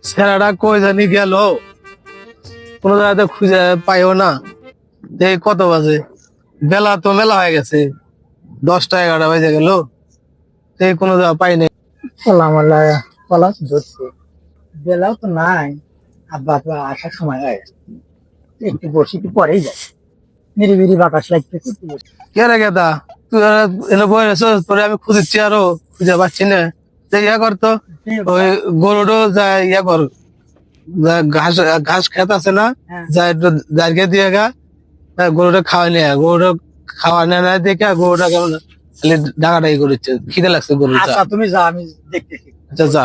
ছেলেটা কই জানি গেল, কোনো জায়গাতে খুঁজে পাইও না। এই কত বাজে, বেলা তো মেলা হয়ে গেছে, 10টা 11টা বেজে গেল, এই কোনো জায়গা পাই নাই। কলা কলা ধরছে, বেলাও তো নাই। আব্বা তো আসার সময় হয়ে গেছে। একটু বসি, একটু পরেই যায়। নিরিবিরি বাতাস লাগতেছে, একটু বসি। কে রে গেদা, তুই এনে বই আছিস, তোরে আমি খুঁজেছি আরো খুঁজে পাচ্ছি না। যে ইয়া করতো, ওই গরুটো যায় ইয়া কর, ঘাস ঘাস খেত আছে না, হ্যাঁ। যা একটু জারকে দিয়ে গা, গরুটা খাওয়াই নিয়ে গরুটা খাওয়া নেয় না দেখে গরুটা কেমন খালি ডাকাডাকি করছে, খিদে লাগছে গরু। আচ্ছা তুমি যাও, আমি দেখতেছি। আচ্ছা যা।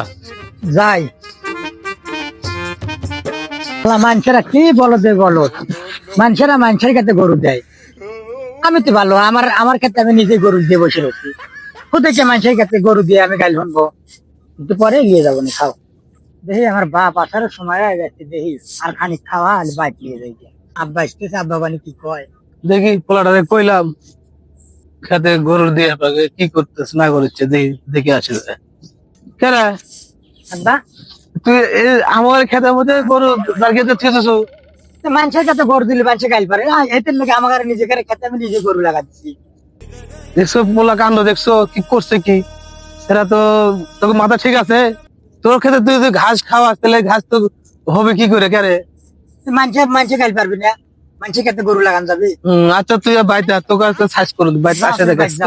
যাই। মানুষেরা কি বলো দে বলো, মানুষেরা মানুষের কাছে গরু দেয়। আমি তো ভালো, আমার আমার ক্ষেত্রে আমি নিজে গরু দিয়ে বসে রয়েছি। কোথায় মানুষের কাছে গরু দিয়ে আমি গাইল ভানবো, একটু পরে নিয়ে যাবো না, খাও। দেখি আমার বাপ আসার সময় হয়ে গেছে, দেখি আর খানিক খাওয়া আর বাইক নিয়ে যাই। আব্বা আসতেছে, আব্বা বানি কি কয় দেখি পোলাটারে কইলাম খেতে গরুর দিয়ে আপনাকে কি করতেছ না করছে, দেখি দেখে আসে। কেন আব্বা? তুই আমার খেতের মধ্যে গরু দাঁড়িয়ে থেকেছ? মানুষের কাছে গরু দিলে মানুষে গাইল পারে, এতে লোক আমার নিজে করে খেতে আমি নিজে গরু লাগাচ্ছি। দেখছো পোলা কাণ্ড, দেখছো কি করছে কি? সেটা তো তোর মাথা ঠিক আছে? তোর ক্ষেত্রে তুই যদি ঘাস খাওয়া, তাহলে ঘাস তো হবে কি করে? কেন মানুষে গাইল পারবি না, মানুষের কাছে গরু লাগান যাবে। আচ্ছা তুই বাড়িতে তোকে সাইজ করুন, বাড়িতে আসে দেখাচ্ছে।